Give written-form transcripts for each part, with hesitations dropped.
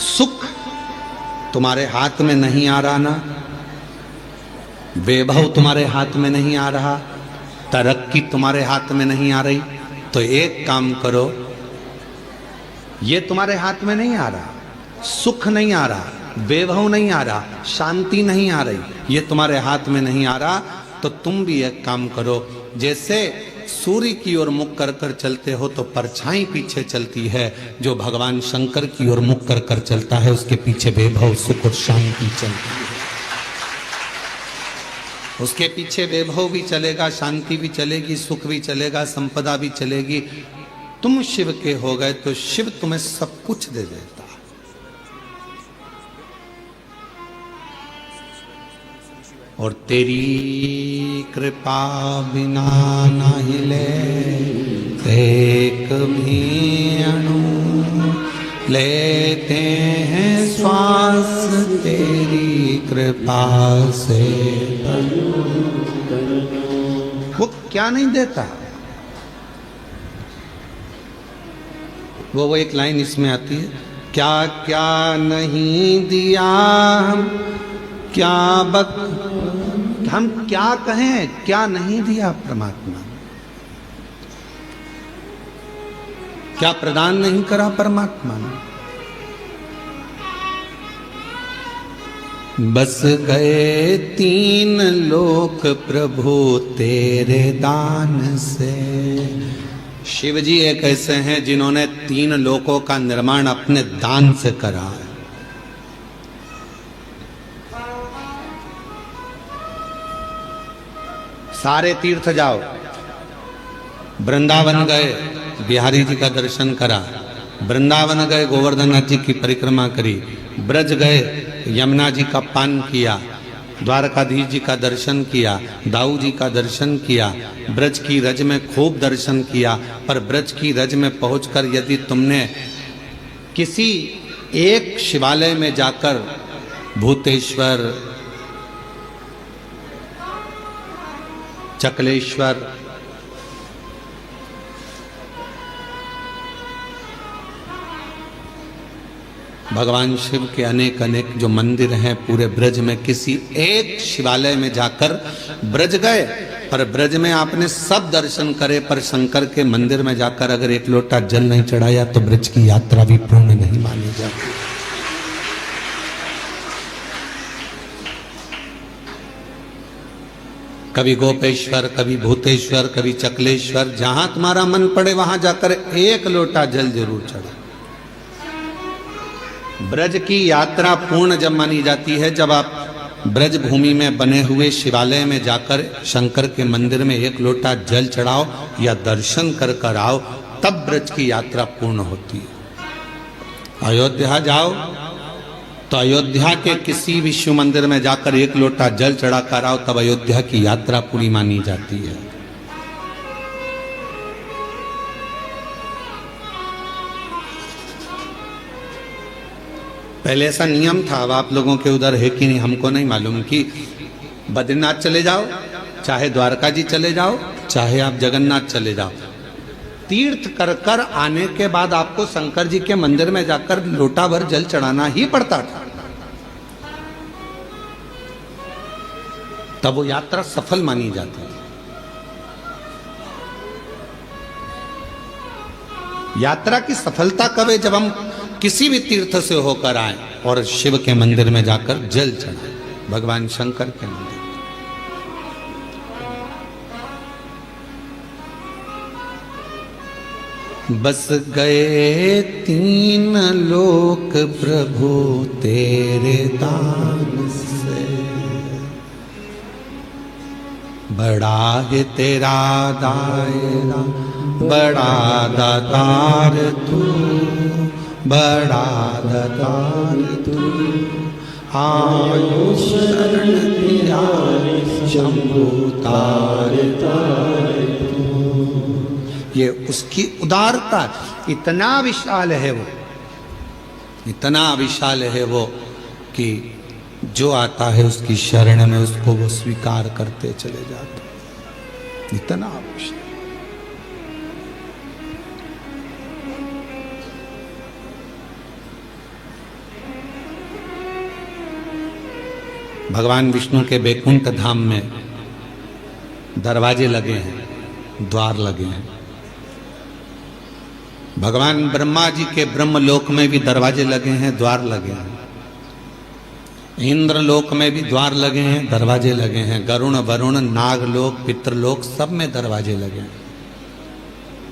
सुख तुम्हारे हाथ में नहीं आ रहा ना, वैभव तुम्हारे हाथ में नहीं आ रहा, तरक्की तुम्हारे हाथ में नहीं आ रही, तो एक काम करो, ये तुम्हारे हाथ में नहीं आ रहा, सुख नहीं आ रहा, वैभव नहीं आ रहा, शांति नहीं आ रही, ये तुम्हारे हाथ में नहीं आ रहा, तो तुम भी एक काम करो, जैसे सूर्य की ओर मुख कर कर चलते हो तो परछाई पीछे चलती है, जो भगवान शंकर की ओर मुख कर कर चलता है उसके पीछे वैभव सुख और शांति चलती है। उसके पीछे वैभव भी चलेगा, शांति भी चलेगी, सुख भी चलेगा, संपदा भी चलेगी। तुम शिव के हो गए तो शिव तुम्हें सब कुछ दे देता। और तेरी कृपा बिना नहीं ले एक भी अणु, लेते हैं श्वास तेरी कृपा से। वो क्या नहीं देता, वो एक लाइन इसमें आती है, क्या क्या नहीं दिया हम, क्या हम क्या कहें, क्या नहीं दिया परमात्मा, क्या प्रदान नहीं करा परमात्मा ने। बस गए तीन लोक प्रभु तेरे दान से। शिव जी एक ऐसे हैं जिन्होंने तीन लोकों का निर्माण अपने दान से करा है। सारे तीर्थ जाओ, वृंदावन गए, बिहारी जी का दर्शन करा, वृंदावन गए, गोवर्धन नाथ जी की परिक्रमा करी, ब्रज गए, यमुना जी का पान किया, द्वारकाधीश जी का दर्शन किया, दाऊ जी का दर्शन किया, ब्रज की रज में खूब दर्शन किया। पर ब्रज की रज में पहुंचकर यदि तुमने किसी एक शिवालय में जाकर भूतेश्वर, चकलेश्वर, भगवान शिव के अनेक अनेक जो मंदिर हैं पूरे ब्रज में, किसी एक शिवालय में जाकर ब्रज गए, पर ब्रज में आपने सब दर्शन करे, पर शंकर के मंदिर में जाकर अगर एक लोटा जल नहीं चढ़ाया तो ब्रज की यात्रा भी पूर्ण नहीं मानी जाती। कभी गोपेश्वर, कभी भूतेश्वर, कभी चकलेश्वर, जहां तुम्हारा मन पड़े वहां जाकर एक लोटा जल जरूर चढ़ो। ब्रज की यात्रा पूर्ण जब मानी जाती है जब आप ब्रज भूमि में बने हुए शिवालय में जाकर शंकर के मंदिर में एक लोटा जल चढ़ाओ या दर्शन कर कर आओ, तब ब्रज की यात्रा पूर्ण होती है। अयोध्या जाओ तो अयोध्या के किसी भी शिव मंदिर में जाकर एक लोटा जल चढ़ा कर आओ, तब अयोध्या की यात्रा पूरी मानी जाती है। पहले ऐसा नियम था, अब आप लोगों के उधर है कि नहीं हमको नहीं मालूम, कि बद्रीनाथ चले जाओ, चाहे द्वारका जी चले जाओ, चाहे आप जगन्नाथ चले जाओ, तीर्थ कर कर आने के बाद आपको शंकर जी के मंदिर में जाकर लोटा भर जल चढ़ाना ही पड़ता था। तब वो यात्रा सफल मानी जाती थी। यात्रा की सफलता कब है? जब हम किसी भी तीर्थ से होकर आए और शिव के मंदिर में जाकर जल चढ़ाए, भगवान शंकर के मंदिर। बस गए तीन लोक प्रभु तेरे दान से, बड़ा है तेरा दायरा, बड़ा दातार तू, बड़ा दातार तू, आयो शरण तेरा शंभु तार तार तू। ये उसकी उदारता, इतना विशाल है वो, इतना विशाल है वो कि जो आता है उसकी शरण में उसको वो स्वीकार करते चले जाते, इतना विशाल। भगवान विष्णु के बैकुंठ धाम में दरवाजे लगे हैं, द्वार लगे हैं। भगवान ब्रह्मा जी के ब्रह्मलोक में भी दरवाजे लगे हैं, द्वार लगे हैं। इंद्रलोक में भी द्वार लगे हैं, दरवाजे लगे हैं। गरुण, वरुण, नागलोक, पितृलोक सब में दरवाजे लगे हैं।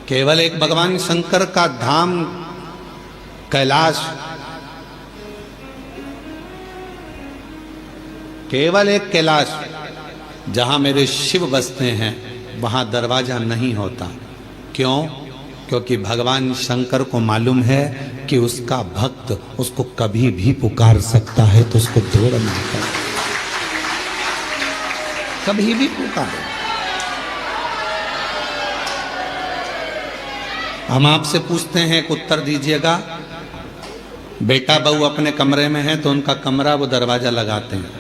केवल एक भगवान शंकर का धाम कैलाश, केवल एक कैलाश जहां मेरे शिव बसते हैं, वहां दरवाजा नहीं होता। क्यों? क्योंकि भगवान शंकर को मालूम है कि उसका भक्त उसको कभी भी पुकार सकता है, तो उसको दौड़ नहीं कर, कभी भी पुकारे। हम आपसे पूछते हैं, एक उत्तर दीजिएगा। बेटा बहू अपने कमरे में है तो उनका कमरा वो दरवाजा लगाते हैं,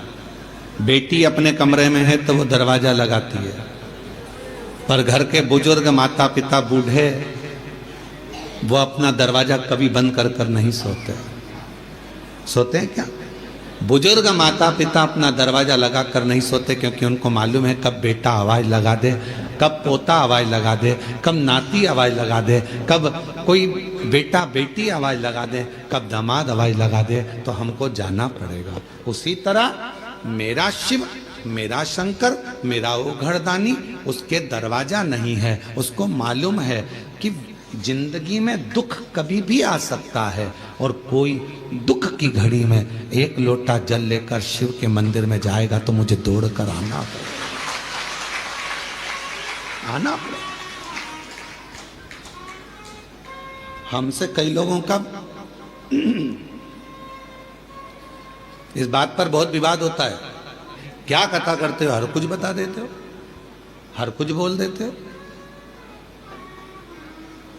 बेटी अपने कमरे में है तो वो दरवाजा लगाती है, पर घर के बुजुर्ग, माता पिता, बूढ़े, वो अपना दरवाजा कभी बंद कर कर नहीं सोते। सोते हैं क्या? बुजुर्ग माता पिता अपना दरवाजा लगा कर नहीं सोते, क्योंकि उनको मालूम है कब बेटा आवाज लगा दे, कब पोता आवाज लगा दे, कब नाती आवाज लगा दे, कब कोई बेटा बेटी आवाज लगा दे, कब दामाद आवाज लगा दे, तो हमको जाना पड़ेगा। उसी तरह मेरा शिव, मेरा शंकर, मेरा ओघड़दानी, उसके दरवाजा नहीं है। उसको मालूम है कि जिंदगी में दुख कभी भी आ सकता है, और कोई दुख की घड़ी में एक लोटा जल लेकर शिव के मंदिर में जाएगा तो मुझे दौड़ कर आना पड़ेगा। हमसे कई लोगों का इस बात पर बहुत विवाद होता है, क्या कथा करते हो, हर कुछ बता देते हो, हर कुछ बोल देते हो।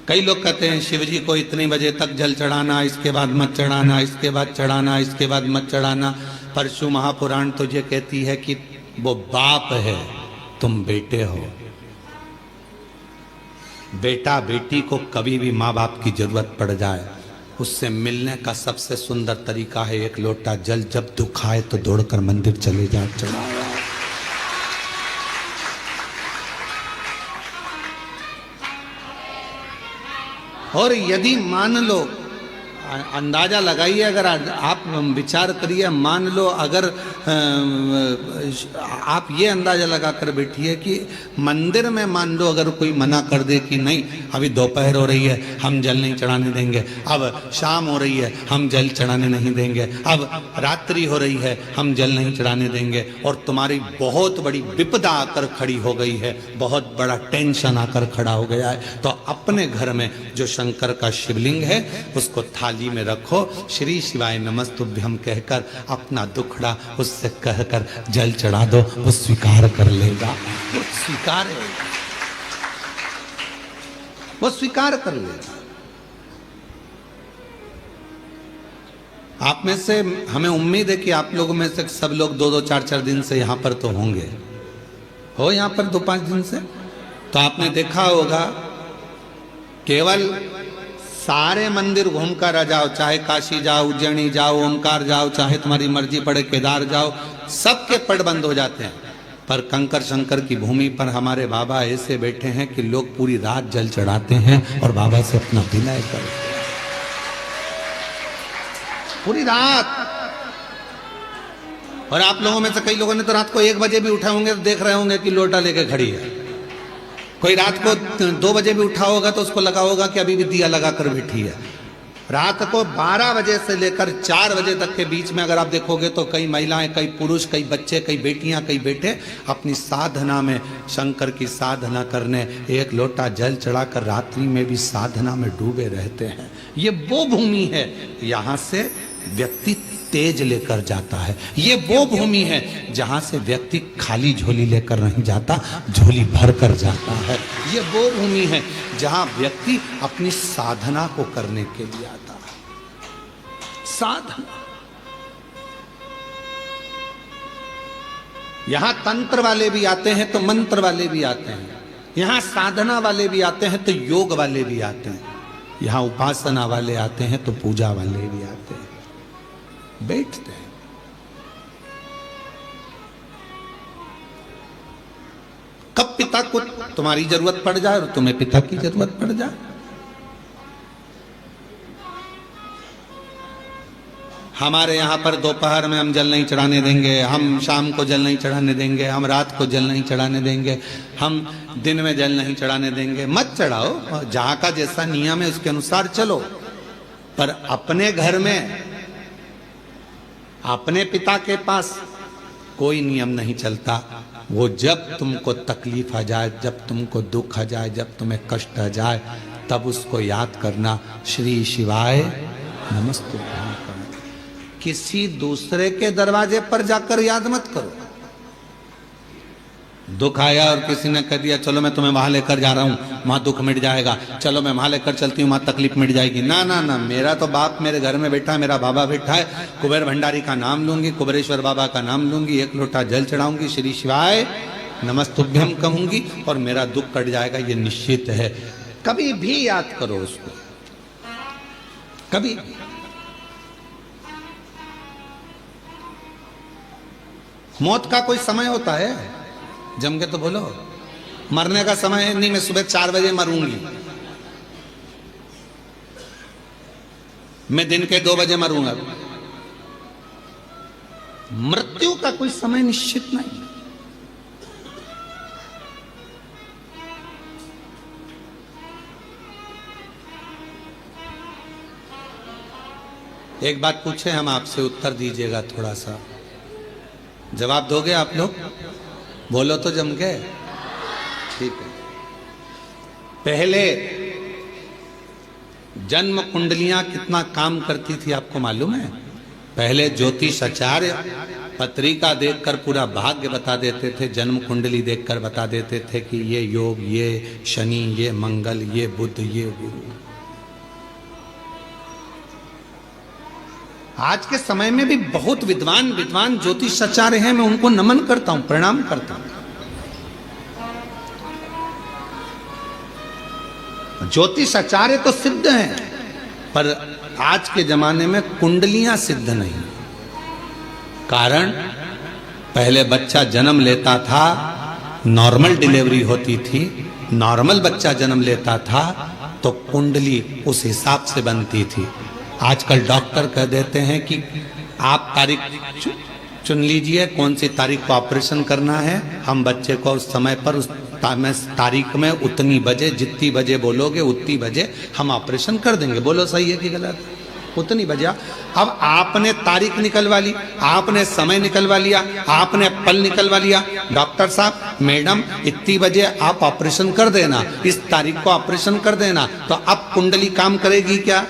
कई लोग कहते हैं शिव जी को इतने बजे तक जल चढ़ाना, इसके बाद मत चढ़ाना, इसके बाद चढ़ाना, इसके बाद मत चढ़ाना। परशु महापुराण तो ये कहती है कि वो बाप है, तुम बेटे हो। बेटा बेटी को कभी भी माँ बाप की जरूरत पड़ जाए, उससे मिलने का सबसे सुंदर तरीका है एक लोटा जल। जब दुख आए तो दौड़कर मंदिर चले जाओ, चढ़ाओ। और यदि मान लो, अंदाजा लगाइए, अगर आप विचार करिए, मान लो अगर आप ये अंदाजा लगा कर बैठिए कि मंदिर में मान लो अगर कोई मना कर दे कि नहीं अभी दोपहर हो रही है, हम जल नहीं चढ़ाने देंगे, अब शाम हो रही है, हम जल चढ़ाने नहीं देंगे, अब रात्रि हो रही है, हम जल नहीं चढ़ाने देंगे, और तुम्हारी बहुत बड़ी विपदा आकर खड़ी हो गई है, बहुत बड़ा टेंशन आकर खड़ा हो गया है, तो अपने घर में जो शंकर का शिवलिंग है उसको थाली में रखो, श्री शिवाय नमस्तुभ्यम कहकर अपना दुखड़ा उससे कहकर जल चढ़ा दो, वो स्वीकार कर लेगा। वो स्वीकार है, वो स्वीकार कर लेगा। आप में से हमें उम्मीद है कि आप लोगों में से सब लोग 2-2, 4-4 दिन से यहां पर तो होंगे, हो यहां पर 2-5 दिन से, तो आपने देखा होगा केवल सारे मंदिर घूम कर आ जाओ, चाहे काशी जाओ, उज्जैनी जाओ, ओमकार जाओ, चाहे तुम्हारी मर्जी पड़े केदार जाओ, सबके पट बंद हो जाते हैं। पर कंकर शंकर की भूमि पर हमारे बाबा ऐसे बैठे हैं कि लोग पूरी रात जल चढ़ाते हैं और बाबा से अपना विनय करते हैं पूरी रात। और आप लोगों में से कई लोगों ने तो रात को 1 बजे भी उठे होंगे तो देख रहे होंगे कि लोटा लेके खड़ी है। कोई रात को 2 बजे भी उठा होगा तो उसको लगा होगा कि अभी भी दिया लगा कर बैठी है। रात को 12 बजे से लेकर 4 बजे तक के बीच में अगर आप देखोगे तो कई महिलाएं, कई पुरुष, कई बच्चे, कई बेटियां, कई बेटे अपनी साधना में, शंकर की साधना करने, एक लोटा जल चढ़ाकर रात्रि में भी साधना में डूबे रहते हैं। ये वो भूमि है, यहाँ से व्यक्ति तेज लेकर जाता है। ये वो भूमि है जहां से व्यक्ति खाली झोली लेकर नहीं जाता, झोली भर कर जाता है। ये वो भूमि है जहां व्यक्ति अपनी साधना को करने के लिए आता है। साधना, यहां तंत्र वाले भी आते हैं तो मंत्र वाले भी आते हैं, यहां साधना वाले भी आते हैं तो योग वाले भी आते हैं, यहां उपासना वाले आते हैं तो पूजा वाले भी आते हैं, बैठते हैं। पिता को तुम्हारी जरूरत पड़ जाए और तुम्हें पिता की जरूरत पड़ जाए। हमारे यहाँ पर दोपहर में हम जल नहीं चढ़ाने देंगे, हम शाम को जल नहीं चढ़ाने देंगे, हम रात को जल नहीं चढ़ाने देंगे, हम दिन में जल नहीं चढ़ाने देंगे। मत चढ़ाओ, जहाँ का जैसा नियम है उसके अनुसार चलो। पर अपने घर में अपने पिता के पास कोई नियम नहीं चलता। वो जब तुमको तकलीफ आ जाए, जब तुमको दुख आ जाए, जब तुम्हें कष्ट आ जाए, तब उसको याद करना, श्री शिवाय नमस्तुभ्यं। किसी दूसरे के दरवाजे पर जाकर याद मत करो। दुख आया और किसी ने कह दिया चलो मैं तुम्हें वहां लेकर जा रहा हूं, वहां दुख मिट जाएगा, चलो मैं वहां लेकर चलती हूं, वहां तकलीफ मिट जाएगी। ना ना ना, मेरा तो बाप मेरे घर में बैठा है, मेरा बाबा बैठा है, कुबेर भंडारी का नाम लूंगी, कुबेरेश्वर बाबा का नाम लूंगी, एक लोटा जल चढ़ाऊंगी, श्री शिवाय नमस्तुभ्यं कहूंगी और मेरा दुख कट जाएगा, ये निश्चित है। कभी भी याद करो उसको, कभी भी। मौत का कोई समय होता है? जम के तो बोलो। मरने का समय है नहीं, मैं सुबह 4 बजे मरूंगी, मैं दिन के 2 बजे मरूंगा। मृत्यु का कोई समय निश्चित नहीं। एक बात पूछे हम आपसे, उत्तर दीजिएगा, थोड़ा सा जवाब दोगे आप लोग? बोलो तो जम के। ठीक है। पहले जन्म कुंडलियां कितना काम करती थी आपको मालूम है? पहले ज्योतिष आचार्य पत्रिका देखकर पूरा भाग्य बता देते थे, जन्म कुंडली देखकर बता देते थे कि ये योग, ये शनि, ये मंगल, ये बुध, ये गुरु। आज के समय में भी बहुत विद्वान ज्योतिष आचार्य हैं, मैं उनको नमन करता हूं, प्रणाम करता हूं। ज्योतिष आचार्य तो सिद्ध हैं, पर आज के जमाने में कुंडलियां सिद्ध नहीं। कारण पहले बच्चा जन्म लेता था, नॉर्मल डिलीवरी होती थी, नॉर्मल बच्चा जन्म लेता था तो कुंडली उस हिसाब से बनती थी। आजकल डॉक्टर कह देते हैं कि आप तारीख चुन लीजिए, कौन सी तारीख को ऑपरेशन करना है, हम बच्चे को उस समय पर उस तारीख में उतनी बजे, जितनी बजे बोलोगे उतनी बजे हम ऑपरेशन कर देंगे। बोलो सही है कि गलत? उतनी बजे। अब आपने तारीख निकलवा ली, आपने समय निकलवा लिया, आपने पल निकलवा लिया, डॉक्टर साहब, मैडम, इतनी बजे आप ऑपरेशन कर देना, इस तारीख को ऑपरेशन कर देना, तो अब कुंडली काम करेगी क्या?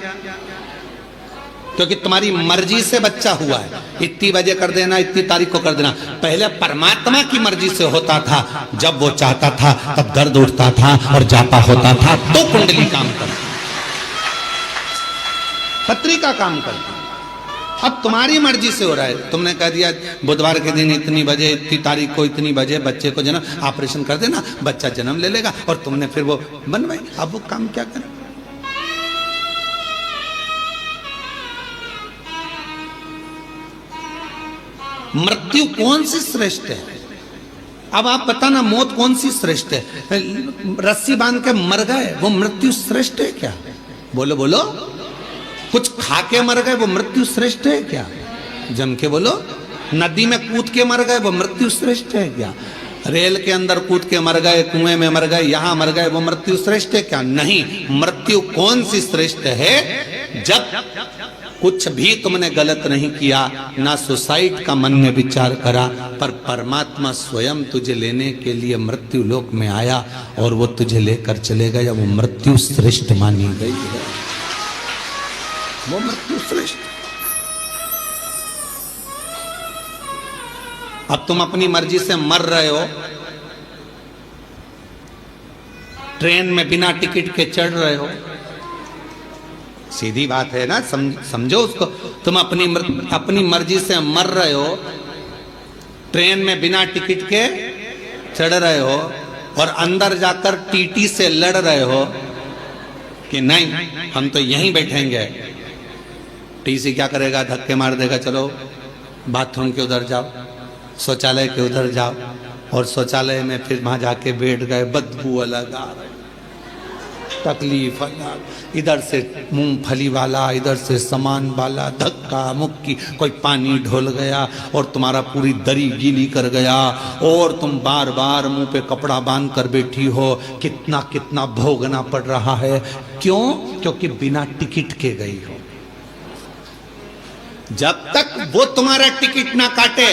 क्योंकि तुम्हारी मर्जी से बच्चा हुआ है, इतनी बजे कर देना, इतनी तारीख को कर देना। पहले परमात्मा की मर्जी से होता था, जब वो चाहता था तब दर्द उठता था और जाता होता था तो कुंडली काम करती, पत्रिका काम करती। अब तुम्हारी मर्जी से हो रहा है, तुमने कह दिया बुधवार के दिन इतनी बजे, इतनी तारीख को इतनी बजे बच्चे को जन्म ऑपरेशन कर देना, बच्चा जन्म ले लेगा, और तुमने फिर वो बनवाई। अब वो काम क्या करे? मृत्यु कौन सी श्रेष्ठ है? अब आप बताना, मौत कौन सी श्रेष्ठ है? रस्सी बांध के मर गए, वो मृत्यु श्रेष्ठ है क्या? बोलो बोलो। कुछ खा के मर गए, वो मृत्यु श्रेष्ठ है क्या? जम के बोलो। नदी में कूद के मर गए, वो मृत्यु श्रेष्ठ है क्या? रेल के अंदर कूद के मर गए, कुएं में मर गए, यहां मर गए, वो मृत्यु श्रेष्ठ है क्या? नहीं। मृत्यु कौन सी श्रेष्ठ है? जब कुछ भी तुमने गलत नहीं किया, ना सुसाइड का मन में विचार करा, पर परमात्मा स्वयं तुझे लेने के लिए मृत्यु लोक में आया और वो तुझे लेकर चले गया, वो मृत्यु श्रेष्ठ मानी गई है। वो मृत्यु श्रेष्ठ। अब तुम अपनी मर्जी से मर रहे हो, ट्रेन में बिना टिकट के चढ़ रहे हो, सीधी बात है ना, समझो उसको। तुम अपनी मर्जी से मर रहे हो, ट्रेन में बिना टिकट के चढ़ रहे हो, और अंदर जाकर टीटी से लड़ रहे हो कि नहीं हम तो यहीं बैठेंगे। टीसी क्या करेगा? धक्के मार देगा, चलो बाथरूम के उधर जाओ, शौचालय के उधर जाओ, और शौचालय में फिर वहां जाके बैठ गए, बदबू अलग आ रही, तकलीफ अलग, इधर से मूंगफली वाला, इधर से सामान वाला, धक्का मुक्की, कोई पानी ढोल गया और तुम्हारा पूरी दरी गीली कर गया और तुम बार बार मुंह पे कपड़ा बांध कर बैठी हो। कितना कितना भोगना पड़ रहा है। क्यों? क्योंकि बिना टिकट के गई हो। जब तक वो तुम्हारा टिकट ना काटे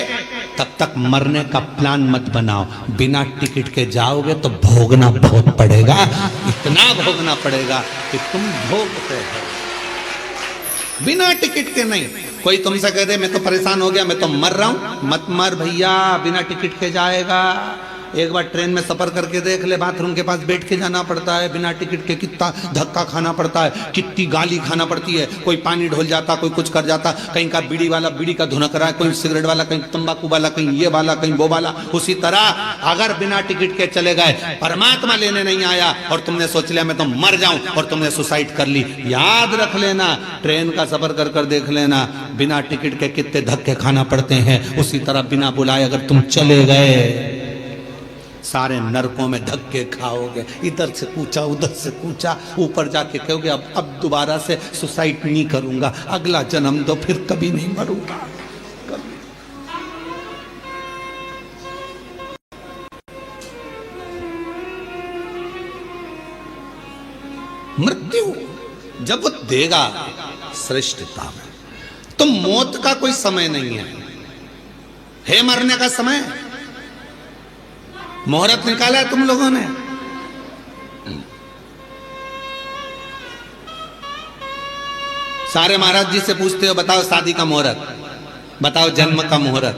तब तक मरने का प्लान मत बनाओ। बिना टिकट के जाओगे तो भोगना बहुत पड़ेगा, इतना भोगना पड़ेगा कि तुम भोगते हो। बिना टिकट के नहीं। कोई तुमसे कह दे मैं तो परेशान हो गया, मैं तो मर रहा हूं, मत मर भैया, बिना टिकट के जाएगा। एक बार ट्रेन में सफर करके देख ले, बाथरूम के पास बैठ के जाना पड़ता है बिना टिकट के, कितना धक्का खाना पड़ता है, कितनी गाली खाना पड़ती है। कोई पानी ढोल जाता, कोई कुछ कर जाता, कहीं का बीड़ी वाला बीड़ी का धुनक रहा है, कोई सिगरेट वाला, कहीं तंबाकू वाला, कहीं ये वाला, कहीं वो वाला। उसी तरह अगर बिना टिकट के चले गए, परमात्मा लेने नहीं आया और तुमने सोच लिया मैं तो मर जाऊं और तुमने सुसाइड कर ली, याद रख लेना, ट्रेन का सफर कर कर देख लेना, बिना टिकट के कितने धक्के खाना पड़ते हैं। उसी तरह बिना बुलाए अगर तुम चले गए, सारे नरकों में धक्के खाओगे, इधर से कूचा उधर से कूचा, ऊपर जाके कहोगे अब दोबारा से सुसाइड नहीं करूंगा, अगला जन्म दो, फिर कभी नहीं मरूंगा। कभी। मृत्यु जब वो देगा श्रेष्ठता में, तो मौत का कोई समय नहीं है मरने का समय। मुहूर्त निकाला है तुम लोगों ने, सारे महाराज जी से पूछते हो बताओ शादी का मुहूर्त, बताओ जन्म का मुहूर्त,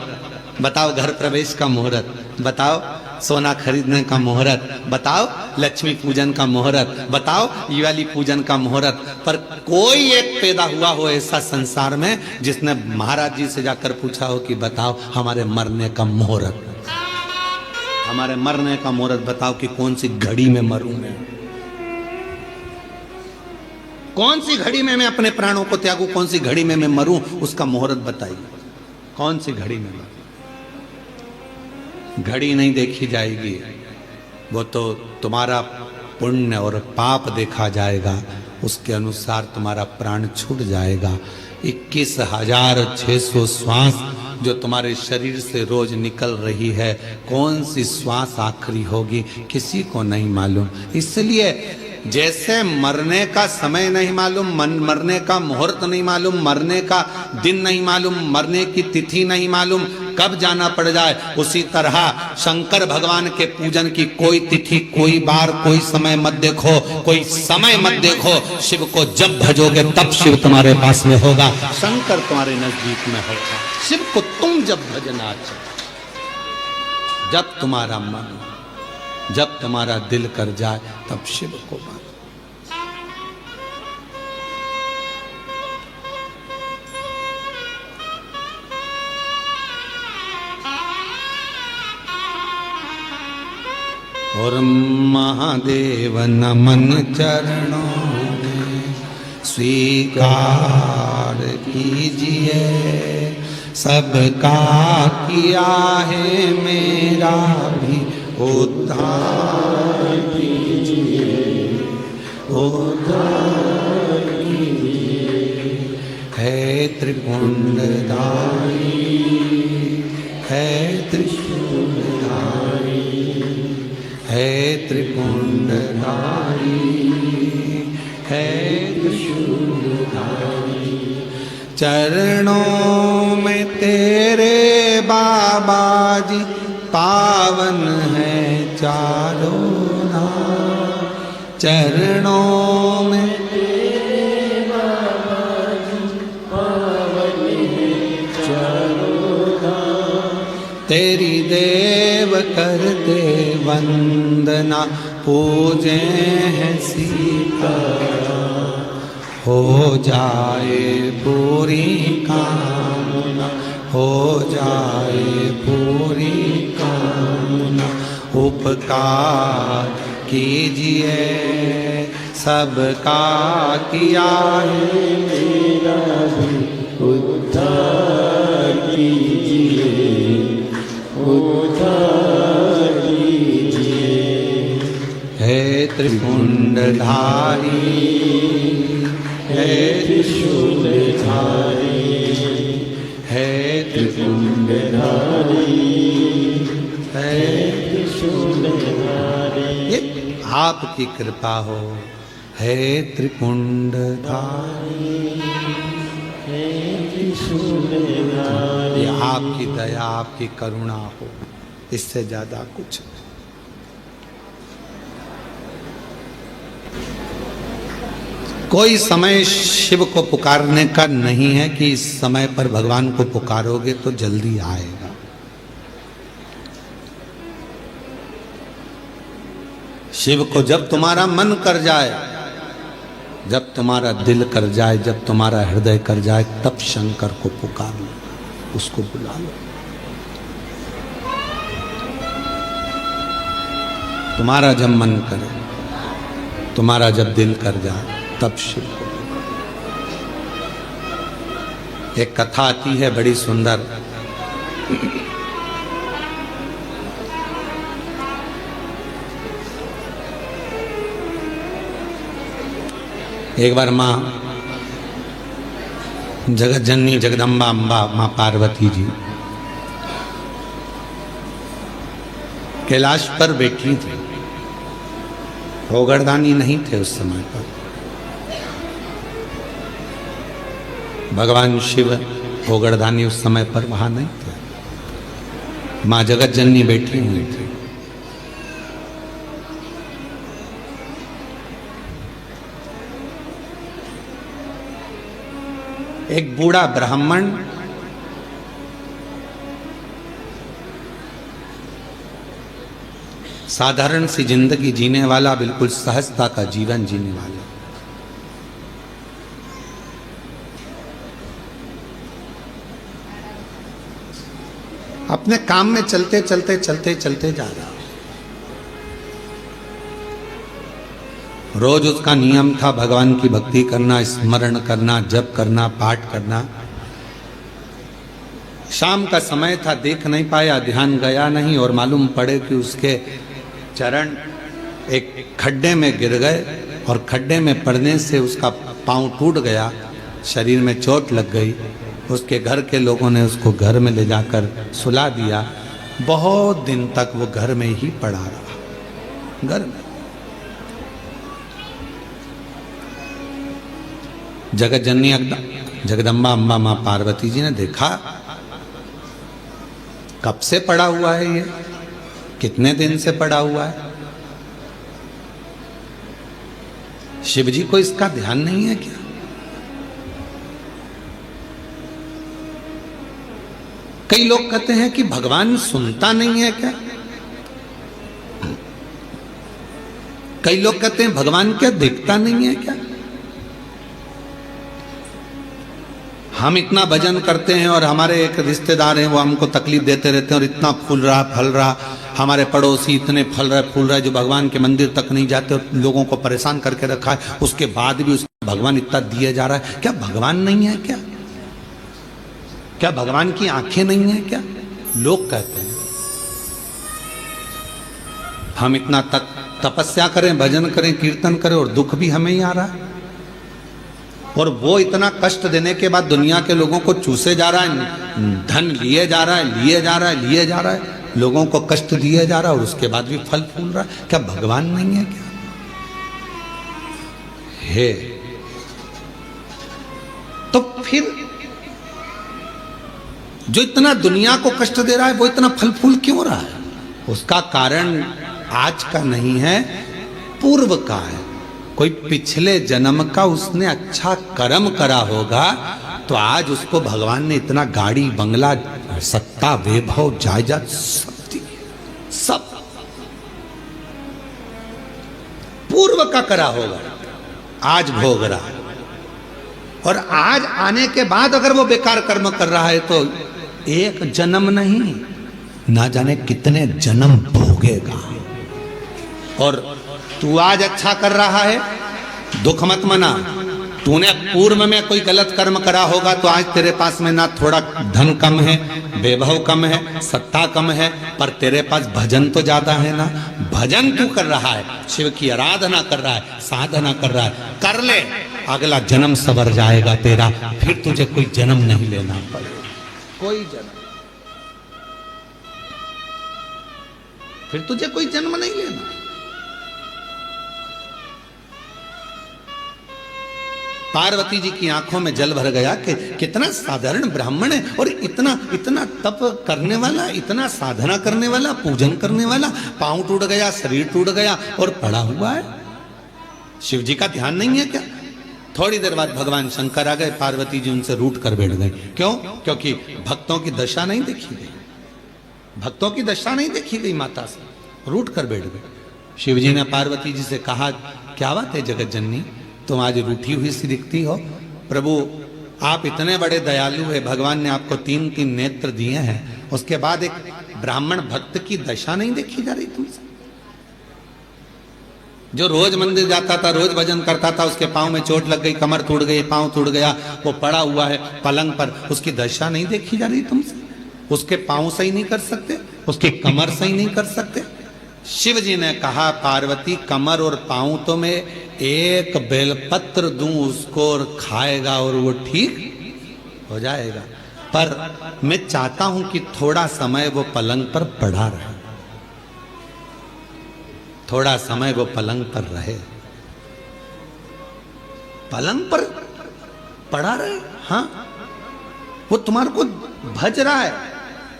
बताओ घर प्रवेश का मुहूर्त, बताओ सोना खरीदने का मुहूर्त, बताओ लक्ष्मी पूजन का मुहूर्त, बताओ दिवाली पूजन का मुहूर्त। पर कोई एक पैदा हुआ हो ऐसा संसार में जिसने महाराज जी से जाकर पूछा हो कि बताओ हमारे मरने का मुहूर्त, हमारे मरने का मुहूर्त बताओ कि कौन सी घड़ी में मरूं मैं, कौन सी घड़ी में मैं अपने प्राणों को त्यागूं, कौन सी घड़ी में मैं मरूं, उसका मुहूर्त बताइए। कौन सी घड़ी में मरूं? घड़ी नहीं देखी जाएगी, वो तो तुम्हारा पुण्य और पाप देखा जाएगा, उसके अनुसार तुम्हारा प्राण छूट जाएगा। 21,600 श्वास जो तुम्हारे शरीर से रोज निकल रही है, कौन सी श्वास आखिरी होगी किसी को नहीं मालूम। इसलिए जैसे मरने का समय नहीं मालूम, मरने का मुहूर्त नहीं मालूम, मरने का दिन नहीं मालूम, मरने की तिथि नहीं मालूम, कब जाना पड़ जाए, उसी तरह शंकर भगवान के पूजन की कोई तिथि, कोई बार, कोई समय मत देखो, कोई समय मत देखो। शिव को जब भजोगे तब शिव तुम्हारे पास में होगा, शंकर तुम्हारे नजदीक में होगा। शिव को तुम जब भजना चाहो, जब तुम्हारा मन, जब तुम्हारा दिल कर जाए तब शिव को मान। और महादेव नमन चरणों में स्वीकार कीजिए, सबका किया है मेरा भी उद्धार कीजिए, उद्धार कीजिए। है त्रिपुंडधारी, है त्रिशूलधारी, है त्रिपुंडधारी, है त्रिशूलधारी। चरणों में तेरे बाबा जी पावन है चारों धाम, चरणों में तेरे बाबा जी पावन है चारों धाम। तेरी देव करते वंदना, पूजे हैं सीताराम, हो जाए पूरी कामना, हो जाए पूरी कामना। उपकार कीजिए, सबका किया है मेरा भी उद्धार कीजिए, उद्धार धारी, हे त्रिशूलधारी, हे त्रिकुंडधारी, हे त्रिशूलधारी। ये आपकी कृपा हो, हे त्रिकुंडधारी, हे त्रिशूलधारी। ये आपकी दया, आपकी करुणा हो, इससे ज्यादा कुछ नहीं। कोई समय शिव को पुकारने का नहीं है कि इस समय पर भगवान को पुकारोगे तो जल्दी आएगा। शिव को जब तुम्हारा मन कर जाए, जब तुम्हारा दिल कर जाए, जब तुम्हारा हृदय कर जाए, तब शंकर को पुकार लो, उसको बुला लो। तुम्हारा जब मन करे, तुम्हारा जब दिल कर जाए, तब शिव को। एक कथा आती है बड़ी सुंदर। एक बार माँ जगत जननी जगदम्बा अम्बा माँ पार्वती जी कैलाश पर बैठी थी। भोगरदानी नहीं थे उस समय पर। भगवान शिव भोगरदानी उस समय पर वहां नहीं थे। माँ जगत जननी बैठी हुई थी। एक बूढ़ा ब्राह्मण साधारण सी जिंदगी जीने वाला, बिल्कुल सहजता का जीवन जीने वाला, अपने काम में चलते चलते चलते चलते जा रहा। रोज उसका नियम था भगवान की भक्ति करना, स्मरण करना, जप करना, पाठ करना। शाम का समय था, देख नहीं पाया, ध्यान गया नहीं और मालूम पड़े कि उसके चरण एक खड्डे में गिर गए और खड्डे में पड़ने से उसका पांव टूट गया, शरीर में चोट लग गई। उसके घर के लोगों ने उसको घर में ले जाकर सुला दिया। बहुत दिन तक वो घर में ही पड़ा रहा, घर में। जगत जननी जगदम्बा अम्बा माँ पार्वती जी ने देखा, कब से पड़ा हुआ है ये, कितने दिन से पड़ा हुआ है। शिव जी को इसका ध्यान नहीं है क्या? कई लोग कहते हैं कि भगवान सुनता नहीं है क्या? कई लोग कहते हैं भगवान क्या दिखता नहीं है क्या? हम इतना भजन करते हैं और हमारे एक रिश्तेदार हैं, वो हमको तकलीफ देते रहते हैं और इतना फूल रहा फल रहा, हमारे पड़ोसी इतने फल रहे फूल रहे जो भगवान के मंदिर तक नहीं जाते और लोगों को परेशान करके रखा है। उसके बाद भी उसको भगवान इतना दिए जा रहा है। क्या भगवान नहीं है क्या? क्या भगवान की आंखें नहीं है क्या? लोग कहते हैं। हम इतना तपस्या करें, भजन करें, कीर्तन करें और दुख भी हमें ही आ रहा है। और वो इतना कष्ट देने के बाद दुनिया के लोगों को चूसे जा रहा है, धन लिए जा रहा है, लिए जा रहा है, लिए जा रहा है, लोगों को कष्ट दिए जा रहा है और उसके बाद भी फल फूल रहा है। क्या भगवान नहीं है क्या? है तो फिर जो इतना दुनिया को कष्ट दे रहा है वो इतना फल फूल क्यों रहा है? उसका कारण आज का नहीं है, पूर्व का है। कोई पिछले जन्म का उसने अच्छा कर्म करा होगा तो आज उसको भगवान ने इतना गाड़ी बंगला सत्ता वैभव जायदाद सब पूर्व का करा होगा, आज भोग रहा। और आज आने के बाद अगर वो बेकार कर्म कर रहा है तो एक जन्म नहीं, ना जाने कितने जन्म भोगेगा। और तू आज अच्छा कर रहा है, दुख मत मना, तूने पूर्व में कोई गलत कर्म करा होगा तो आज तेरे पास में ना थोड़ा धन कम है, वैभव कम है, सत्ता कम है, पर तेरे पास भजन तो ज्यादा है ना। भजन तू कर रहा है, शिव की आराधना कर रहा है, साधना कर रहा है, कर ले, अगला जन्म सवर जाएगा तेरा, फिर तुझे कोई जन्म नहीं लेना पड़ेगा, कोई जन्म, फिर तुझे कोई जन्म नहीं लेना। पार्वती जी की आंखों में जल भर गया कि कितना साधारण ब्राह्मण है और इतना इतना तप करने वाला, इतना साधना करने वाला, पूजन करने वाला, पांव टूट गया, शरीर टूट गया और पड़ा हुआ है। शिव जी का ध्यान नहीं है क्या? थोड़ी देर बाद भगवान शंकर आ गए, पार्वती जी उनसे रूठ कर बैठ गए। क्यों? क्योंकि भक्तों की दशा नहीं देखी गई, भक्तों की दशा नहीं देखी गई, माता से रूठ कर बैठ गए। शिव जी ने पार्वती जी से कहा, क्या बात है जगत जननी, तुम आज रूठी हुई सी दिखती हो। प्रभु आप इतने बड़े दयालु है, भगवान ने आपको 3-3 नेत्र दिए हैं, उसके बाद एक ब्राह्मण भक्त की दशा नहीं देखी जा रही तुमसे? जो रोज मंदिर जाता था, रोज भजन करता था, उसके पांव में चोट लग गई, कमर टूट गई, पांव टूट गया, वो पड़ा हुआ है पलंग पर, उसकी दशा नहीं देखी जा रही तुमसे? उसके पांव सही नहीं कर सकते, उसकी कमर सही नहीं कर सकते? शिव जी ने कहा, पार्वती कमर और पांव तो मैं एक बेलपत्र दूं उसको और खाएगा और वो ठीक हो जाएगा, पर मैं चाहता हूं कि थोड़ा समय वो पलंग पर पड़ा रहे, थोड़ा समय वो पलंग पर रहे, पलंग पर पड़ा रहे। हाँ, वो तुम्हारे को भज रहा है,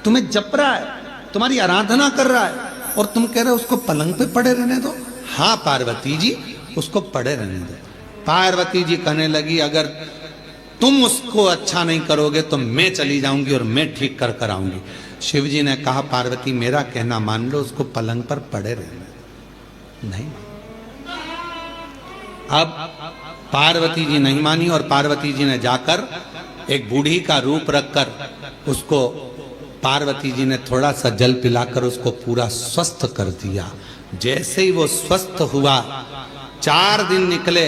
तुम्हें जप रहा है, तुम्हारी आराधना कर रहा है, और तुम कह रहे हो उसको पलंग पे पड़े रहने दो। हाँ पार्वती जी, उसको पड़े रहने दो। पार्वती जी कहने लगी, अगर तुम उसको अच्छा नहीं करोगे तो मैं चली जाऊंगी और मैं ठीक कर कर आऊंगी। शिव जी ने कहा, पार्वती मेरा कहना मान लो, उसको पलंग पर पड़े रहने दो। नहीं, अब पार्वती जी नहीं मानी और पार्वती जी ने जाकर एक बूढ़ी का रूप रखकर उसको, पार्वती जी ने थोड़ा सा जल पिलाकर उसको पूरा स्वस्थ कर दिया। जैसे ही वो स्वस्थ हुआ, 4 दिन निकले,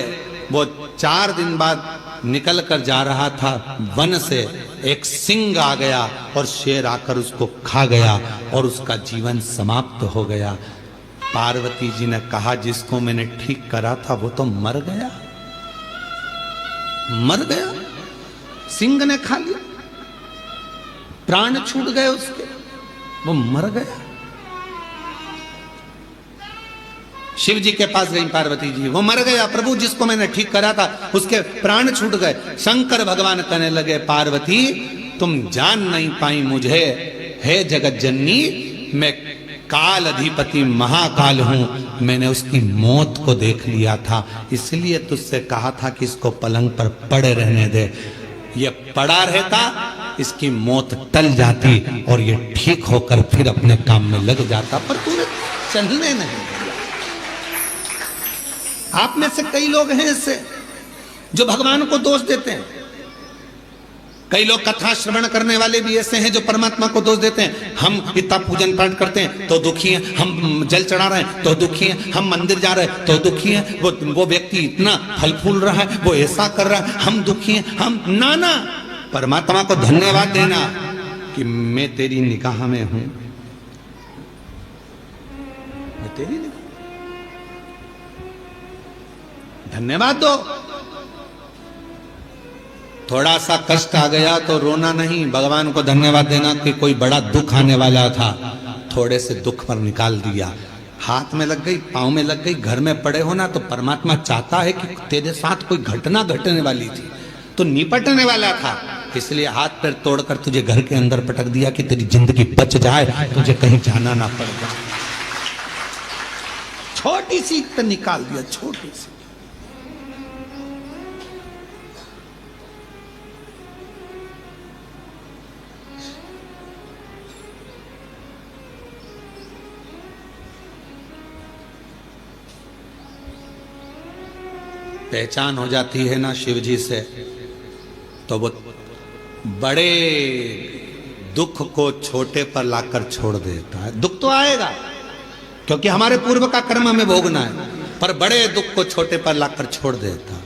वो 4 दिन बाद निकल कर जा रहा था, वन से एक सिंह आ गया और शेर आकर उसको खा गया और उसका जीवन समाप्त हो गया। पार्वती जी ने कहा, जिसको मैंने ठीक करा था वो तो मर गया, मर गया, सिंह ने खा लिया, प्राण छूट गए उसके, वो मर गया। शिव जी के पास गई पार्वती जी, वो मर गया प्रभु, जिसको मैंने ठीक करा था उसके प्राण छूट गए। शंकर भगवान कहने लगे, पार्वती तुम जान नहीं पाई मुझे, हे जगत जननी, मैं काल अधिपति महाकाल हूं, मैंने उसकी मौत को देख लिया था, इसलिए तुझसे कहा था कि इसको पलंग पर पड़े रहने दे। ये पड़ा रहता, इसकी मौत टल जाती और ये ठीक होकर फिर अपने काम में लग जाता, पर तूने चलने नहीं दिया। आप में से कई लोग हैं ऐसे जो भगवान को दोष देते हैं, कई लोग कथा श्रवण करने वाले भी ऐसे हैं जो परमात्मा को दोष देते हैं। हम इतना पूजन पाठ करते हैं तो दुखी हैं, हम जल चढ़ा रहे हैं तो दुखी हैं, हम मंदिर जा रहे हैं तो दुखी हैं, वो व्यक्ति इतना फल फूल रहा है, वो ऐसा कर रहा है, हम दुखी हैं, हम नाना। परमात्मा को धन्यवाद देना कि मैं तेरी निगाह में हूं, मैं तेरी निगाह, धन्यवाद दो। थोड़ा सा कष्ट आ गया तो रोना नहीं, भगवान को धन्यवाद देना कि कोई बड़ा दुख आने वाला था, थोड़े से दुख पर निकाल दिया। हाथ में लग गई, पांव में लग गई, घर में पड़े हो ना, तो परमात्मा चाहता है कि तेरे साथ कोई घटना घटने वाली थी तो निपटने वाला था, इसलिए हाथ पैर तोड़कर तुझे घर के अंदर पटक दिया कि तेरी जिंदगी बच जाए, तुझे कहीं जाना ना पड़ जाए। छोटी सी तो निकाल दिया, छोटी सी। पहचान हो जाती है ना शिव जी से, तो वो बड़े दुख को छोटे पर लाकर छोड़ देता है। दुख तो आएगा क्योंकि हमारे पूर्व का कर्म हमें भोगना है, पर बड़े दुख को छोटे पर लाकर छोड़ देता।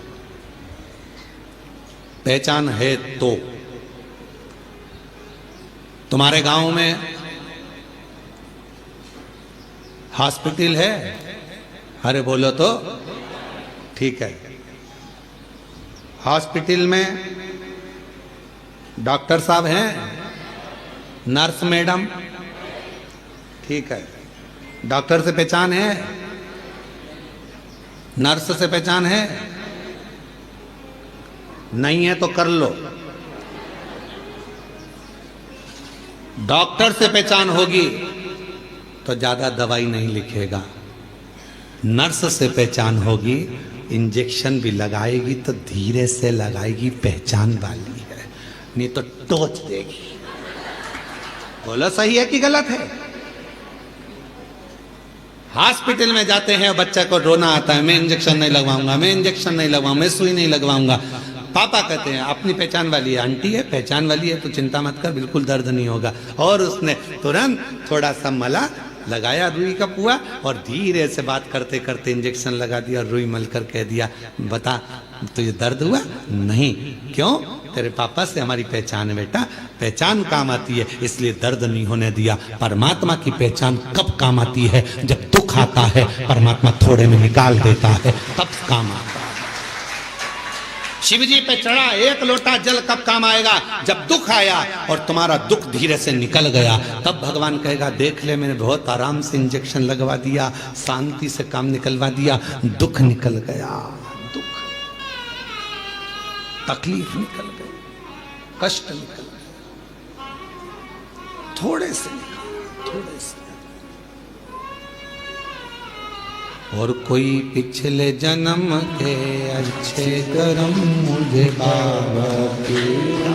पहचान है तो। तुम्हारे गांव में हॉस्पिटल है? अरे बोलो तो। ठीक है, हॉस्पिटल में डॉक्टर साहब हैं, नर्स मैडम? ठीक है, डॉक्टर से पहचान है, नर्स से पहचान है? नहीं है तो कर लो। डॉक्टर से पहचान होगी तो ज्यादा दवाई नहीं लिखेगा, नर्स से पहचान होगी इंजेक्शन भी लगाएगी तो धीरे से लगाएगी, पहचान वाली है, नहीं तो टोच देगी। बोलो सही है कि गलत है? हॉस्पिटल में जाते हैं, बच्चे को रोना आता है, मैं इंजेक्शन नहीं लगवाऊंगा, मैं इंजेक्शन नहीं लगवाऊंगा, मैं सुई नहीं लगवाऊंगा। पापा कहते हैं अपनी पहचान वाली है, आंटी है पहचान वाली है तो चिंता मत कर, बिल्कुल दर्द नहीं होगा। और उसने तुरंत थोड़ा सा मला लगाया रुई का पुआ और धीरे से बात करते करते इंजेक्शन लगा दिया, रुई मल कर कह दिया बता तुझे दर्द हुआ? नहीं। क्यों? तेरे पापा से हमारी पहचान है बेटा, पहचान काम आती है इसलिए दर्द नहीं होने दिया। परमात्मा की पहचान कब काम आती है? जब दुख आता है, परमात्मा थोड़े में निकाल देता है, तब काम आता है। शिव जी पे चढ़ा एक लोटा जल कब काम आएगा? जब दुख आया और तुम्हारा दुख धीरे से निकल गया, तब भगवान कहेगा देख ले मैंने बहुत आराम से इंजेक्शन लगवा दिया, शांति से काम निकलवा दिया, दुख निकल गया, दुख तकलीफ निकल गई, कष्ट निकल गया, थोड़े से निकल, थोड़े से। और कोई पिछले जन्म के अच्छे कर्म मुझे बाबा तेरा,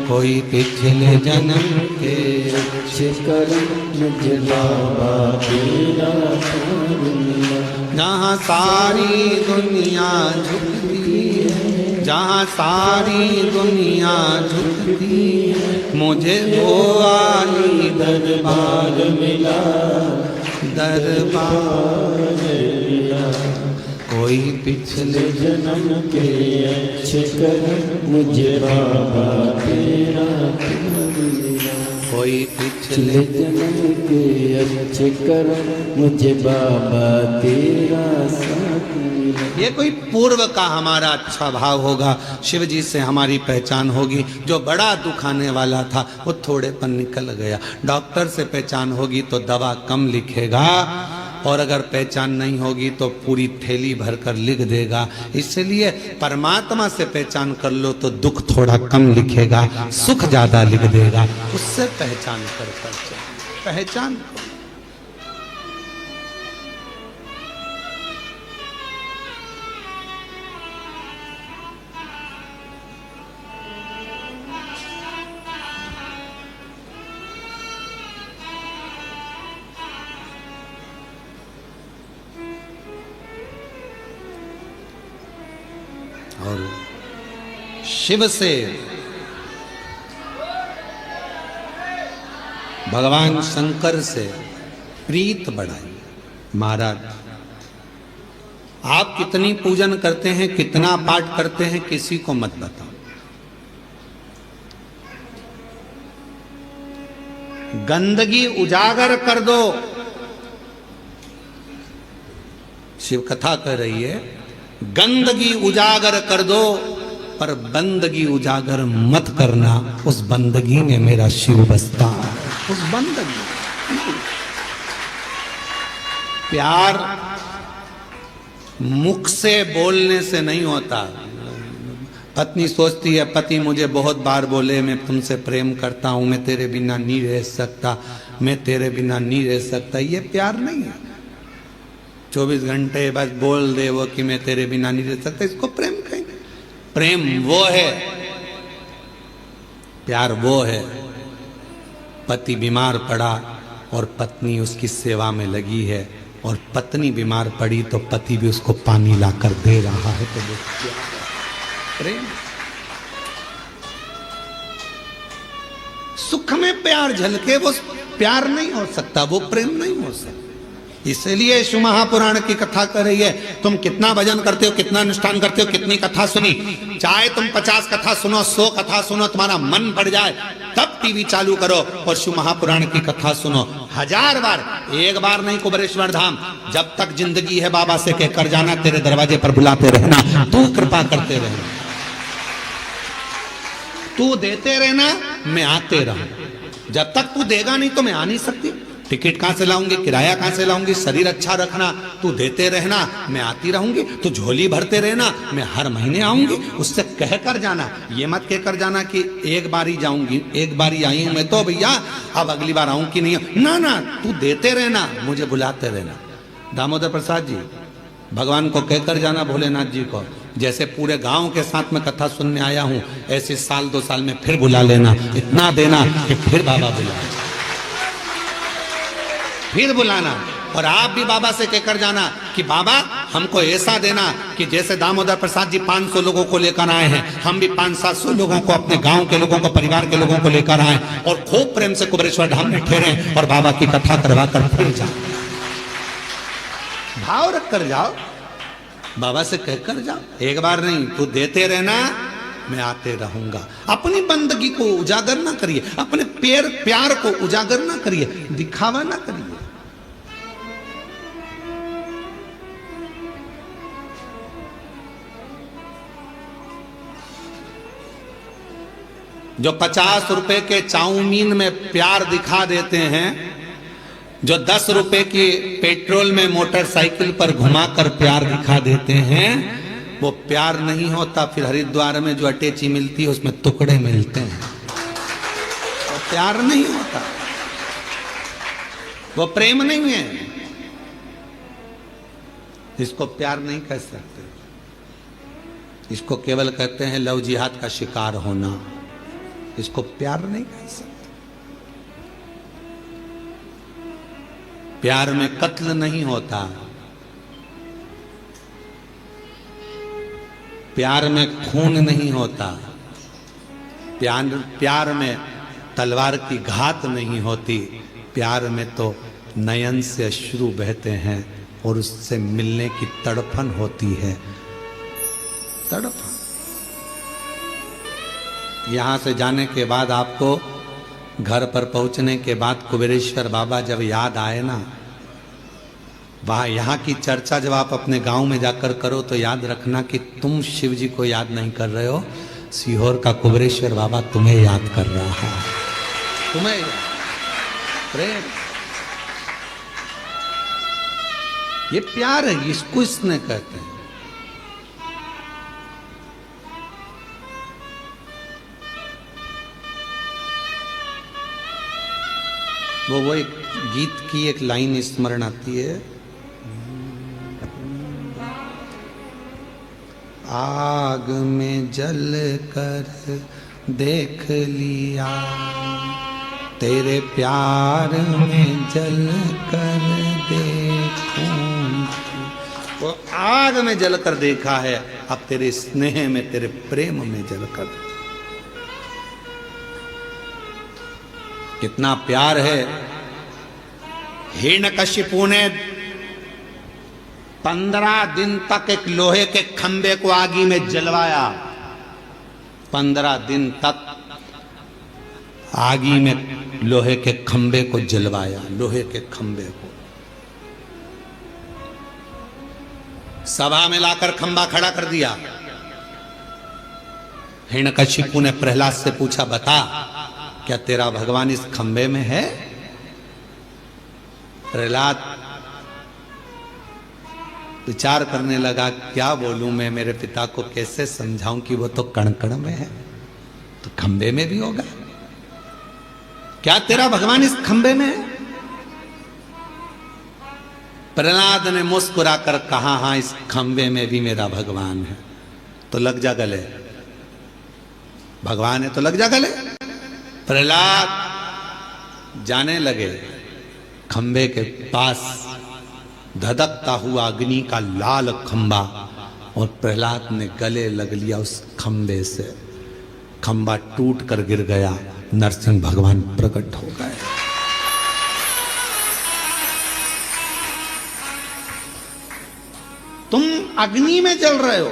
कोई पिछले जन्म के अच्छे कर्म मुझे बाबा तेरा, जहाँ सारी दुनिया झुकती है, जहाँ सारी दुनिया झुकती है, मुझे वो आली दरबार मिला, दरबार मिला। कोई पिछले जन्म के अच्छे कर्म मुझे बाबा तेरा मिला, कोई पिछले जन्म के अच्छे कर्म मुझे बाबा तेरा साथ मिला। ये कोई पूर्व का हमारा अच्छा भाव होगा, शिव जी से हमारी पहचान होगी। जो बड़ा दुख आने वाला था वो थोड़े पर निकल गया। डॉक्टर से पहचान होगी तो दवा कम लिखेगा, और अगर पहचान नहीं होगी तो पूरी थैली भरकर लिख देगा। इसलिए परमात्मा से पहचान कर लो तो दुख थोड़ा कम लिखेगा, सुख ज्यादा लिख देगा। उससे पहचान कर पहचान और शिव से भगवान शंकर से प्रीत बढ़ाई। महाराज आप कितनी पूजन करते हैं, कितना पाठ करते हैं, किसी को मत बताओ। गंदगी उजागर कर दो। शिव कथा कह रही है गंदगी उजागर कर दो, पर बंदगी उजागर मत करना। उस बंदगी में मेरा शिव बसता है। उस बंदगी, प्यार मुख से बोलने से नहीं होता। पत्नी सोचती है पति मुझे बहुत बार बोले मैं तुमसे प्रेम करता हूं, मैं तेरे बिना नहीं रह सकता, मैं तेरे बिना नहीं रह सकता। ये प्यार नहीं है। 24 घंटे बस बोल दे वो कि मैं तेरे बिना नहीं रह सकता, इसको प्रेम कहेंगे? प्रेम वो है, प्यार वो है। पति बीमार पड़ा और पत्नी उसकी सेवा में लगी है, और पत्नी बीमार पड़ी तो पति भी उसको पानी लाकर दे रहा है, तो वो प्रेम। सुख में प्यार झलके वो प्यार नहीं हो सकता, वो प्रेम नहीं हो सकता। इसलिए यीशु महापुराण की कथा कर रही है। तुम कितना भजन करते हो, कितना अनुष्ठान करते हो, कितनी कथा सुनी, चाहे तुम 50 कथा सुनो, 100 कथा सुनो, तुम्हारा मन बढ़ जाए तब टीवी चालू करो और शिव महापुराण की कथा सुनो 1000 बार। एक बार नहीं कुबेरेश्वर धाम, जब तक जिंदगी है बाबा से कहकर जाना, तेरे दरवाजे पर बुलाते रहना, तू कृपा करते रहना, तू देते रहना, मैं आते रहूं। जब तक तू देगा नहीं तो मैं आ नहीं सकती। टिकट कहां से लाऊंगी, किराया कहां से लाऊंगी, शरीर अच्छा रखना, तू देते रहना, मैं आती रहूंगी। तू झोली भरते रहना, मैं हर महीने आऊंगी। उससे कहकर जाना, ये मत कहकर जाना कि एक बार ही जाऊंगी, एक बार ही आई हूं मैं तो भैया, अब अगली बार आऊं कि नहीं। ना ना, तू देते रहना, मुझे बुलाते रहना। दामोदर प्रसाद जी, भगवान को कहकर जाना, भोलेनाथ जी को, जैसे पूरे गांव के साथ में कथा सुनने आया हूं, ऐसे साल 2 साल में फिर बुला लेना, इतना देना कि फिर बाबा बुलाए, फिर बुलाना। और आप भी बाबा से कहकर जाना कि बाबा हमको ऐसा देना कि जैसे दामोदर प्रसाद जी 500 लोगों को लेकर आए हैं, हम भी 500-700 लोगों को, अपने गांव के लोगों को, परिवार के लोगों को लेकर आए और खूब प्रेम से कुबेरेश्वर धाम में ठहरे और बाबा की कथा करवा कर फिर जाओ। भाव रख कर जाओ, बाबा से कहकर जाओ, एक बार नहीं, तू देते रहना, मैं आते रहूंगा। अपनी बंदगी को उजागर ना करिए, अपने प्यार को उजागर ना करिए, दिखावा ना करिए। जो 50 रुपए के चाउमीन में प्यार दिखा देते हैं, जो 10 रुपए की पेट्रोल में मोटरसाइकिल पर घुमाकर प्यार दिखा देते हैं, वो प्यार नहीं होता। फिर हरिद्वार में जो अटैची मिलती है उसमें टुकड़े मिलते हैं, वो प्यार नहीं होता, वो प्रेम नहीं है। इसको प्यार नहीं कह सकते, इसको केवल कहते हैं लव जिहाद का शिकार होना, इसको प्यार नहीं कह सकते। प्यार में कत्ल नहीं होता, प्यार में खून नहीं होता, प्यार में तलवार की घात नहीं होती। प्यार में तो नयन से अश्रु बहते हैं और उससे मिलने की तड़पन होती है, तड़पन। यहाँ से जाने के बाद आपको घर पर पहुँचने के बाद कुबेरेश्वर बाबा जब याद आए ना, वहाँ यहाँ की चर्चा जब आप अपने गांव में जाकर करो तो याद रखना कि तुम शिव जी को याद नहीं कर रहे हो, सीहोर का कुबेरेश्वर बाबा तुम्हें याद कर रहा है, तुम्हें प्रेम। ये प्यार है, इसको इसने कहते हैं। वो एक गीत की एक लाइन स्मरण आती है, आग में जल कर देख लिया, तेरे प्यार में जल कर देखूं। वो आग में जल कर देखा है, अब तेरे स्नेह में, तेरे प्रेम में जल कर। कितना प्यार है। हिरण्यकशिपु ने 15 दिन तक एक लोहे के खंबे को आगी में जलवाया, 15 दिन तक आगी में लोहे के खंबे को जलवाया, लोहे के खंबे को। सभा में लाकर खंबा खड़ा कर दिया। हिरण्यकशिपु ने प्रहलाद से पूछा, बता क्या तेरा भगवान इस खंबे में है? प्रहलाद विचार करने लगा, क्या बोलूं मैं, मेरे पिता को कैसे समझाऊं कि वो तो कण-कण में है, तो खंबे में भी होगा। क्या तेरा भगवान इस खंबे में है? प्रहलाद ने मुस्कुराकर कहा, हाँ इस खंबे में भी मेरा भगवान है। तो लग जा गले, भगवान है तो लग जा गले। प्रहलाद जाने लगे खंबे के पास, धधकता हुआ अग्नि का लाल खंबा, और प्रहलाद ने गले लग लिया उस खंबे से। खंबा टूट कर गिर गया, नरसिंह भगवान प्रकट हो गए। अग्नि में जल रहे हो,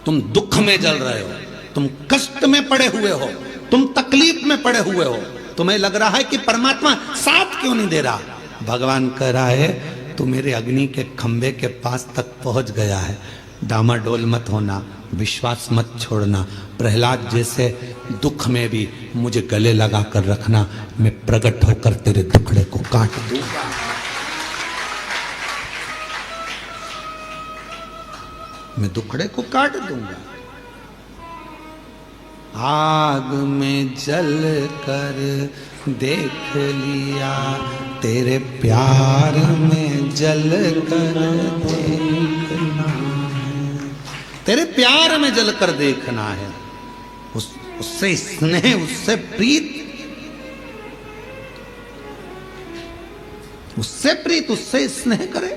तुम दुख में जल रहे हो, तुम कष्ट में पड़े हुए हो, तुम तकलीफ में पड़े हुए हो। तुम्हें लग रहा है कि परमात्मा साथ क्यों नहीं दे रहा। भगवान कह रहा है तू मेरे अग्नि के खंभे के पास तक पहुंच गया है, डामाडोल मत होना, विश्वास मत छोड़ना। प्रहलाद जैसे दुख में भी मुझे गले लगा कर रखना, मैं प्रकट होकर तेरे टुकड़े को काट दूंगा। मैं दुखड़े को काट दूंगा। आग में जल कर देख लिया, तेरे प्यार में जल कर देखना है, तेरे प्यार में जल कर देखना है। उससे स्नेह, उससे प्रीत, उससे प्रीत, उससे स्नेह करे।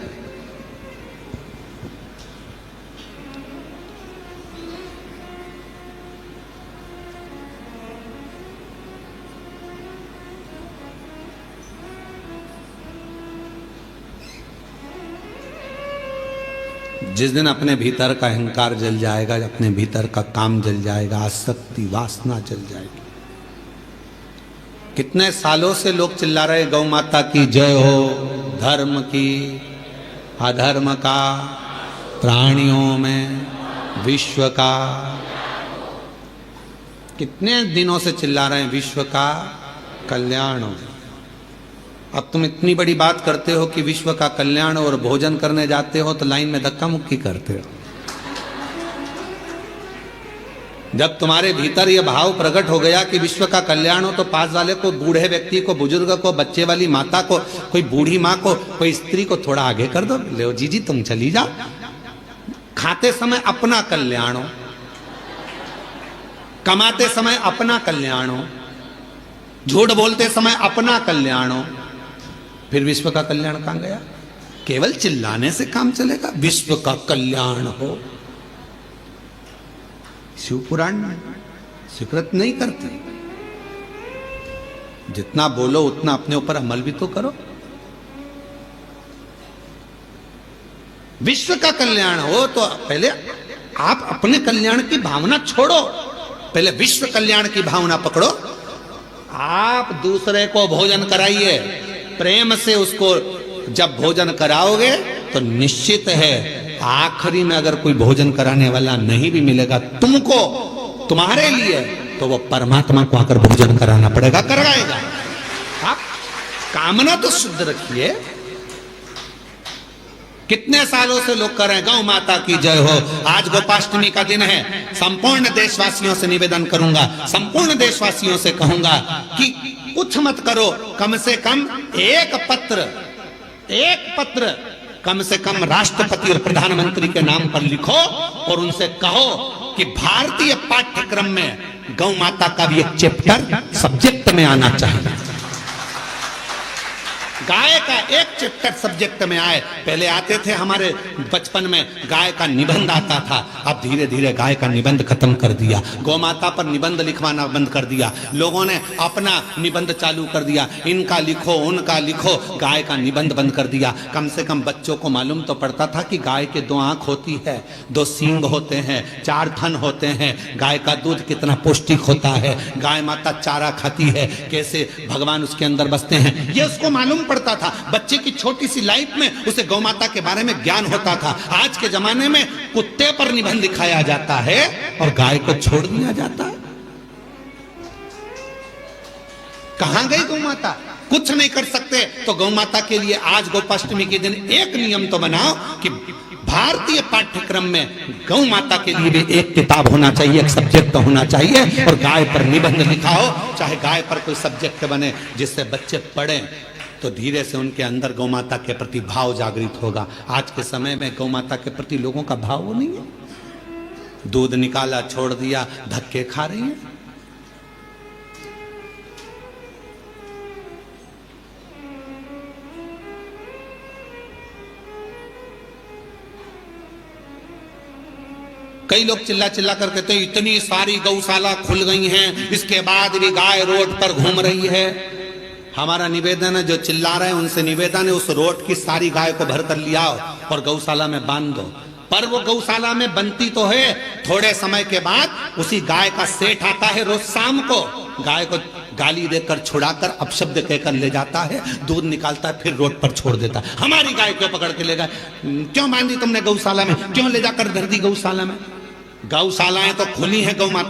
जिस दिन अपने भीतर का अहंकार जल जाएगा, अपने भीतर का काम जल जाएगा, आसक्ति वासना जल जाएगी। कितने सालों से लोग चिल्ला रहे गौ माता की जय हो, धर्म की, अधर्म का, प्राणियों में, विश्व का। कितने दिनों से चिल्ला रहे हैं विश्व का कल्याण हो। अब तुम इतनी बड़ी बात करते हो कि विश्व का कल्याण और भोजन करने जाते हो तो लाइन में धक्का मुक्की करते हो। जब तुम्हारे भीतर यह भाव प्रकट हो गया कि विश्व का कल्याण हो तो पास वाले को, बूढ़े व्यक्ति को, बुजुर्ग को, बच्चे वाली माता को, कोई बूढ़ी माँ को, कोई स्त्री को थोड़ा आगे कर दो। ले जी तुम चली जाओ। खाते समय अपना कल्याण हो, कमाते समय अपना कल्याण हो, झूठ बोलते समय अपना कल्याण हो, फिर विश्व का कल्याण कहां गया। केवल चिल्लाने से काम चलेगा। विश्व का कल्याण हो, शिव पुराण स्वीकृत नहीं करते। जितना बोलो उतना अपने ऊपर अमल भी तो करो। विश्व का कल्याण हो तो पहले आप अपने कल्याण की भावना छोड़ो, पहले विश्व कल्याण की भावना पकड़ो। आप दूसरे को भोजन कराइए, प्रेम से उसको जब भोजन कराओगे तो निश्चित है आखिरी में अगर कोई भोजन कराने वाला नहीं भी मिलेगा तुमको, तुम्हारे लिए, तो वो परमात्मा को आकर भोजन कराना पड़ेगा, कराएगा। आप कामना तो शुद्ध रखिए। कितने सालों से लोग कर रहे हैं गौ माता की जय हो। आज गोपाष्टमी का दिन है। संपूर्ण देशवासियों से निवेदन करूंगा, संपूर्ण देशवासियों से कहूंगा कि कुछ मत करो, कम से कम एक पत्र कम से कम राष्ट्रपति और प्रधानमंत्री के नाम पर लिखो और उनसे कहो कि भारतीय पाठ्यक्रम में गौ माता का भी एक चैप्टर सब्जेक्ट में आना चाहिए। गाय का एक चैप्टर सब्जेक्ट में आए। पहले आते थे हमारे बचपन में गाय का निबंध आता था, अब धीरे धीरे गाय का निबंध खत्म कर दिया। गौ माता पर निबंध लिखवाना बंद कर दिया। लोगों ने अपना निबंध चालू कर दिया, इनका लिखो उनका लिखो, गाय का निबंध बंद कर दिया। कम से कम बच्चों को मालूम तो पड़ता था कि गाय के 2 आंख होती है, 2 सींग होते हैं, 4 थन होते हैं, गाय का दूध कितना पौष्टिक होता है, गाय माता चारा खाती है, कैसे भगवान उसके अंदर बसते हैं, ये उसको मालूम पड़ता था। बच्चे की छोटी सी लाइफ में उसे गौ माता के बारे में ज्ञान होता था। आज के जमाने में कुत्ते पर निबंध दिखाया जाता है और गाय को छोड़ दिया जाता है। कहां गई गौ माता? कुछ नहीं कर सकते तो गौ माता के लिए आज गोपाष्टमी के दिन एक नियम तो बनाओ कि भारतीय पाठ्यक्रम में गौ माता के लिए भी एक किताब होना चाहिए, एक सब्जेक्ट होना चाहिए और गाय पर निबंध लिखा हो। चाहे गाय पर कोई सब्जेक्ट बने जिससे बच्चे पढ़ें तो धीरे से उनके अंदर गौ माता के प्रति भाव जागृत होगा। आज के समय में गौ माता के प्रति लोगों का भाव वो नहीं है। दूध निकाला छोड़ दिया, धक्के खा रही है। कई लोग चिल्ला चिल्ला कर कहते हैं इतनी सारी गौशाला खुल गई हैं, इसके बाद भी गाय रोड पर घूम रही है। हमारा निवेदन है, जो चिल्ला रहे हैं उनसे निवेदन है, उस रोड की सारी गाय को भर कर लिया और गौशाला में बांध दो। पर वो गौशाला में बनती तो है, थोड़े समय के बाद उसी गाय का सेठ आता है, रोज शाम को गाय को गाली देकर छुड़ाकर अपशब्द कहकर ले जाता है, दूध निकालता है, फिर रोड पर छोड़ देता है। हमारी गाय क्यों पकड़ के ले गए, क्यों बांधी तुमने गौशाला में, क्यों ले जाकर धर दी गौशाला में? गौशालाएं तो खुली है गौ माता